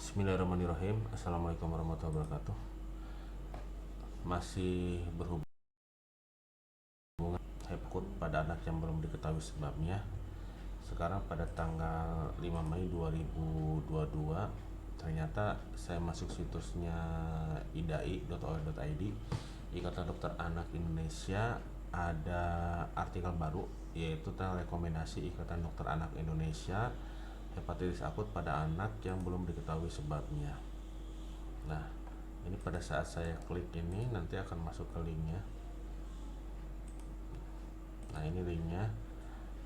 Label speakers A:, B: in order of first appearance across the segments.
A: Bismillahirrahmanirrahim. Assalamualaikum warahmatullahi wabarakatuh. Masih berhubungan hepkut pada anak yang belum diketahui sebabnya. Sekarang pada tanggal 5 Mei 2022, ternyata saya masuk situsnya idai.or.id, Ikatan Dokter Anak Indonesia, ada artikel baru yaitu tentang rekomendasi Ikatan Dokter Anak Indonesia hepatitis akut pada anak yang belum diketahui sebabnya. Nah, ini pada saat saya klik ini nanti akan masuk ke linknya. Nah, ini linknya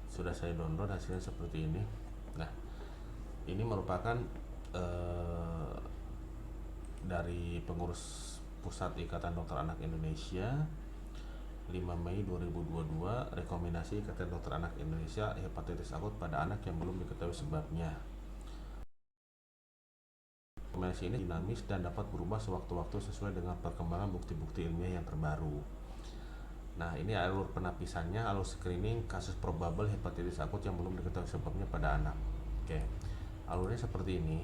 A: sudah saya download, hasilnya seperti ini. Nah, ini merupakan dari pengurus pusat Ikatan Dokter Anak Indonesia 5 Mei 2022, rekomendasi Ikatan Dokter Anak Indonesia hepatitis akut pada anak yang belum diketahui sebabnya. Rekomendasi ini dinamis dan dapat berubah sewaktu-waktu sesuai dengan perkembangan bukti-bukti ilmiah yang terbaru. Nah, ini alur penapisannya, alur screening kasus probable hepatitis akut yang belum diketahui sebabnya pada anak. Oke, alurnya seperti ini.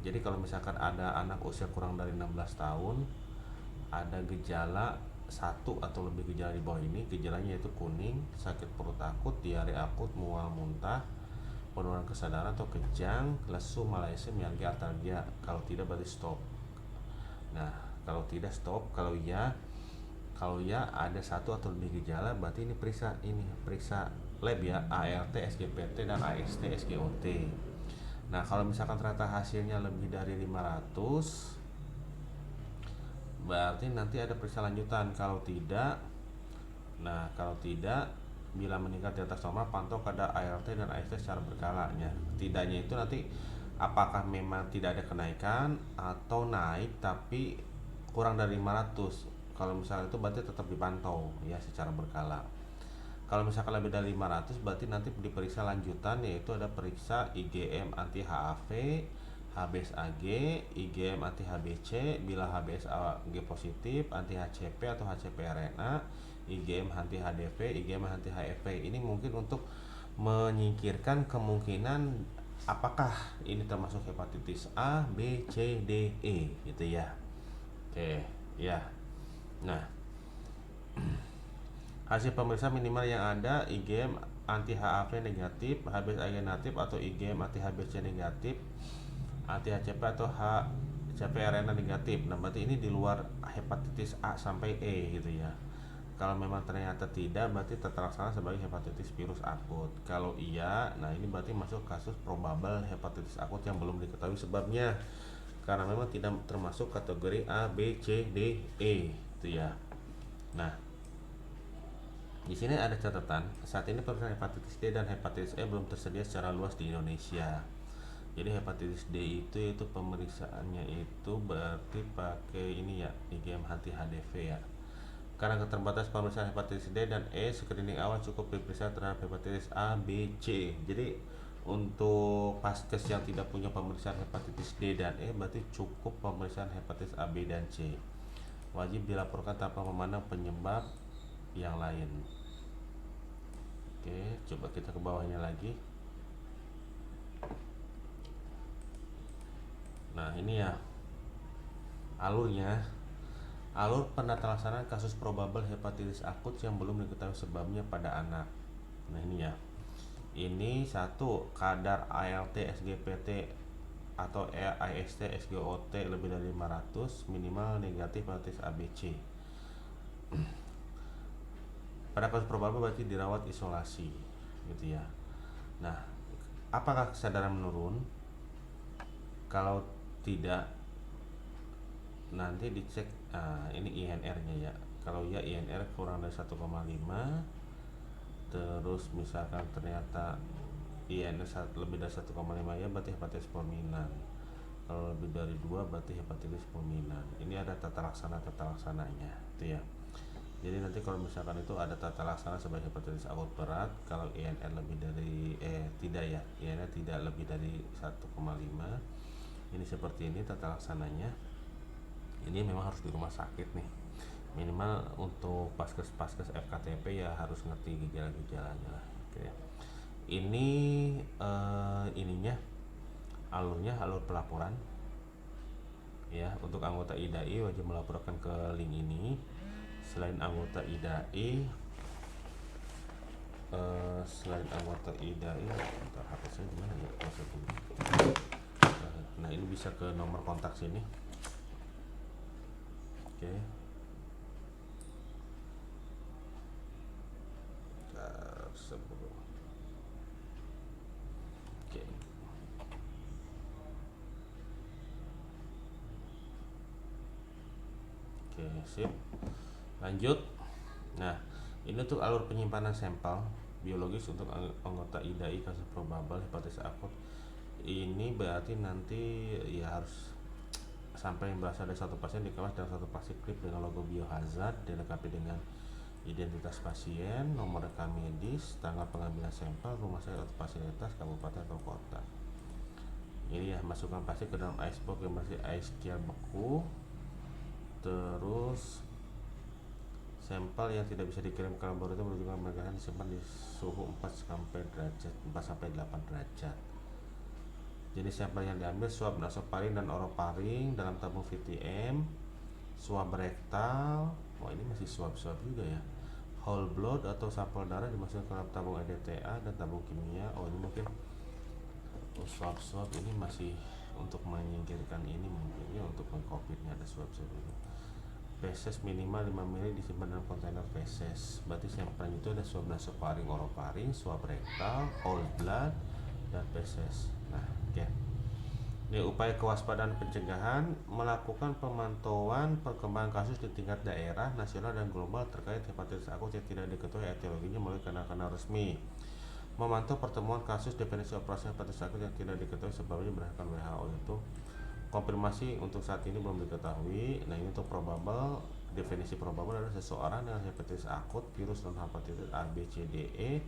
A: Jadi kalau misalkan ada anak usia kurang dari 16 tahun, ada gejala satu atau lebih gejala di bawah ini, gejalanya yaitu kuning, sakit perut akut, diare akut, mual, muntah, penurunan kesadaran atau kejang, lesu, malaise, mialgia, artalgia. Kalau tidak berarti stop. Nah, kalau tidak stop, kalau ya ada satu atau lebih gejala, berarti ini periksa lab ya, ALT, SGPT dan AST, SGOT. Nah, kalau misalkan ternyata hasilnya lebih dari 500, berarti nanti ada periksa lanjutan. Kalau tidak, bila meningkat di atas normal, pantau kadar ALT dan AST secara berkalanya. Tidaknya itu nanti apakah memang tidak ada kenaikan atau naik tapi kurang dari 500. Kalau misalnya itu berarti tetap dipantau ya secara berkala. Kalau misalkan lebih dari 500, berarti nanti diperiksa lanjutan, yaitu ada periksa IgM anti HAV, HBsAg, IgM anti HBc, bila HBsAg positif, anti HCP atau HCP-RNA, IgM anti HDV, IgM anti HFV. Ini mungkin untuk menyingkirkan kemungkinan apakah ini termasuk hepatitis A, B, C, D, E gitu ya. Oke, ya. Nah, hasil pemeriksaan minimal yang ada IgM anti HAV negatif, HBsAg negatif atau IgM anti HBc negatif, anti HCP atau HCP-RNA negatif. Nah, berarti ini di luar hepatitis A sampai E gitu ya. Kalau memang ternyata tidak, berarti terlaksana sebagai hepatitis virus akut. Kalau iya, nah ini berarti masuk kasus probable hepatitis akut yang belum diketahui sebabnya, karena memang tidak termasuk kategori A, B, C, D, E gitu ya. Nah, di sini ada catatan, saat ini pemeriksaan hepatitis D dan hepatitis E belum tersedia secara luas di Indonesia. Jadi hepatitis D itu pemeriksaannya itu berarti pakai ini ya, IgM anti HDV ya. Karena keterbatasan pemeriksaan hepatitis D dan E, screening awal cukup diperiksa terhadap hepatitis A, B, C. Jadi untuk paskes yang tidak punya pemeriksaan hepatitis D dan E, berarti cukup pemeriksaan hepatitis A, B, dan C. Wajib dilaporkan tanpa memandang penyebab yang lain. Oke, coba kita ke bawahnya lagi. Nah, ini ya alurnya. Alur penata laksanaan kasus probable hepatitis akut yang belum diketahui sebabnya pada anak. Nah, ini ya. Ini satu, kadar ALT, SGPT atau AST, SGOT lebih dari 500, minimal negatif hepatitis ABC. Pada kasus probable berarti dirawat isolasi gitu ya. Nah, apakah kesadaran menurun? Kalau tidak, nanti dicek. Ini INR-nya ya. Kalau ya INR kurang dari 1,5, terus misalkan ternyata INR lebih dari 1,5 ya, berarti hepatitis fulminan. Kalau lebih dari 2 berarti hepatitis fulminan. Ini ada tata laksananya itu ya. Jadi nanti kalau misalkan itu ada tata laksana sebagai hepatitis akut berat, kalau INR lebih dari tidak ya, INR tidak lebih dari 1,5. Ini seperti ini tata laksananya. Ini memang harus di rumah sakit nih. Minimal untuk paskes FKTP ya harus ngerti gejala-gejalanya lah. Oke. Ini ininya alur pelaporan. Ya, untuk anggota IDAI wajib melaporkan ke link ini. Selain anggota IDAI, bentar, HP saya gimana ya? Nah, ini bisa ke nomor kontak sini. Oke. Sebelum. Oke. Oke, sip. Lanjut. Nah, ini untuk alur penyimpanan sampel biologis untuk anggota IDAI kasus probable hepatitis akut. Ini berarti nanti ya harus sampai yang berasal dari satu pasien dikemas dalam satu plastik klip dengan logo biohazard, dilengkapi dengan identitas pasien, nomor rekam medis, tanggal pengambilan sampel, rumah sakit atau fasilitas, kabupaten atau kota. Ini ya, masukkan plastik ke dalam ice box yang bersih ice clear beku. Terus sampel yang tidak bisa dikirim ke laboratorium menunjukkan mereka disimpan di suhu 4 sampai 8 derajat. Jenis sampel yang diambil swab nasofaring dan orofaring dalam tabung VTM, swab rektal, ini masih swab juga ya. Whole blood atau sampel darah dimasukkan ke dalam tabung EDTA dan tabung kimia. Ini mungkin swab ini masih untuk menyingkirkan ini, mungkin ya untuk mengcovidnya ada swab ini. Feses minimal 5 ml disimpan dalam kontainer feses. Berarti sampel itu ada swab nasofaring, orofaring, swab rektal, whole blood, dan feses. Nah, oke. Ini upaya kewaspadaan pencegahan, melakukan pemantauan perkembangan kasus di tingkat daerah, nasional, dan global terkait hepatitis akut yang tidak diketahui etiologinya melalui kanal-kanal resmi. Memantau pertemuan kasus definisi operasi hepatitis akut yang tidak diketahui sebabnya berdasarkan WHO itu. Konfirmasi untuk saat ini belum diketahui. Nah, ini untuk probable. Definisi probable adalah seseorang dengan hepatitis akut virus non hepatitis A, B, C, D, E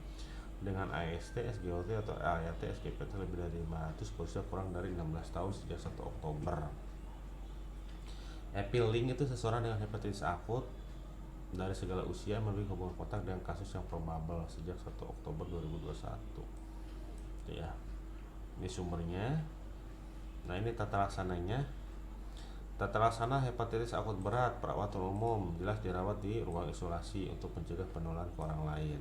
A: dengan AST, SGOT atau ART, SGPT lebih dari 500 berusia kurang dari 16 tahun sejak 1 Oktober. Epilink itu seseorang dengan hepatitis akut dari segala usia memiliki hubungan kontak dengan kasus yang probable sejak 1 Oktober 2021. Ya, ini sumbernya. Nah, ini tata laksananya. Tata laksana hepatitis akut berat perawatan umum jelas dirawat di ruang isolasi untuk mencegah penularan ke orang lain.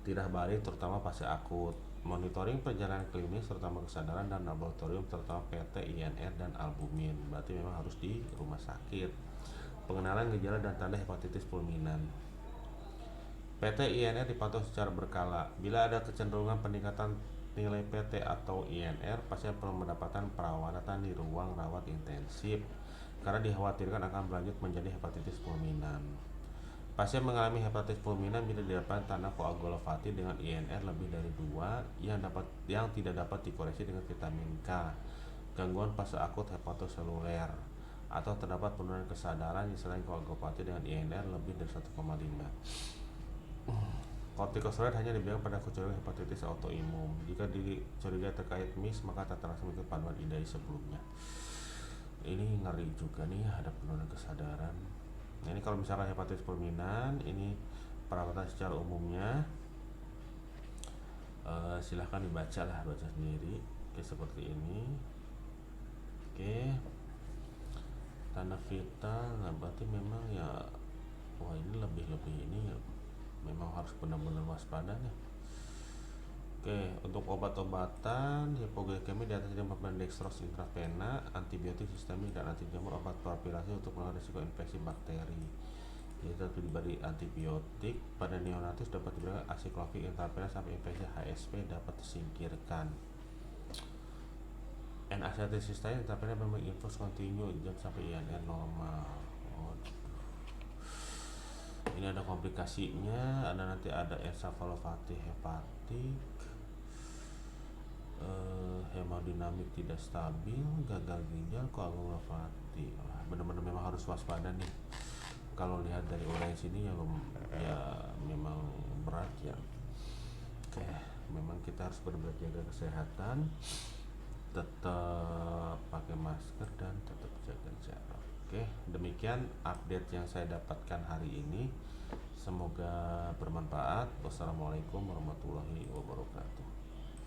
A: Tidak balik terutama fase akut. Monitoring perjalanan klinis terutama kesadaran dan laboratorium terutama PT, INR, dan albumin. Berarti memang harus di rumah sakit. Pengenalan gejala dan tanda hepatitis fulminan. PT, INR dipantau secara berkala. Bila ada kecenderungan peningkatan nilai PT atau INR, pasien perlu mendapatkan perawatan di ruang rawat intensif karena dikhawatirkan akan berlanjut menjadi hepatitis fulminan. Pasien mengalami hepatitis fulminan bila didapatkan tanda koagulopati dengan INR lebih dari 2 yang tidak dapat dikoreksi dengan vitamin K, gangguan fase akut hepatoseluler, atau terdapat penurunan kesadaran selain koagulopati dengan INR lebih dari 1,5. Kortikosteroid hanya diberikan pada kecurigaan hepatitis autoimun. Jika dicurigai terkait MIS, maka tata laksana mengikuti panduan IDAI sebelumnya. Ini ngeri juga nih, ada penurunan kesadaran. Nah, ini kalau misalkan hepatitis fulminan, ini perawatan secara umumnya silahkan baca sendiri. Oke, seperti ini. Oke, tanda vital. Nah, berarti memang ya, ini lebih ini ya, memang harus benar-benar waspada nih. Oke, untuk obat-obatan hipoglikemia di atas 50 dextrose intravena, antibiotik sistemik dan anti jamur, obat propilasi untuk menekan risiko infeksi bakteri. Jadi tetap diberi antibiotik. Pada neonatus dapat diberikan acyclovir intravena sampai infeksi HSV dapat disingkirkan. N-acetylcysteine intravena memang infus kontinu jam sampai INR normal. Ini ada komplikasinya, nanti ada encephalopati hepatik, hemodinamik tidak stabil, gagal ginjal, koagulopati. Benar-benar memang harus waspada nih. Kalau lihat dari urgensi ini ya memang berat ya. Oke, memang kita harus benar-benar jaga kesehatan, tetap pakai masker dan tetap jaga jarak. Oke, demikian update yang saya dapatkan hari ini. Semoga bermanfaat. Wassalamualaikum warahmatullahi wabarakatuh.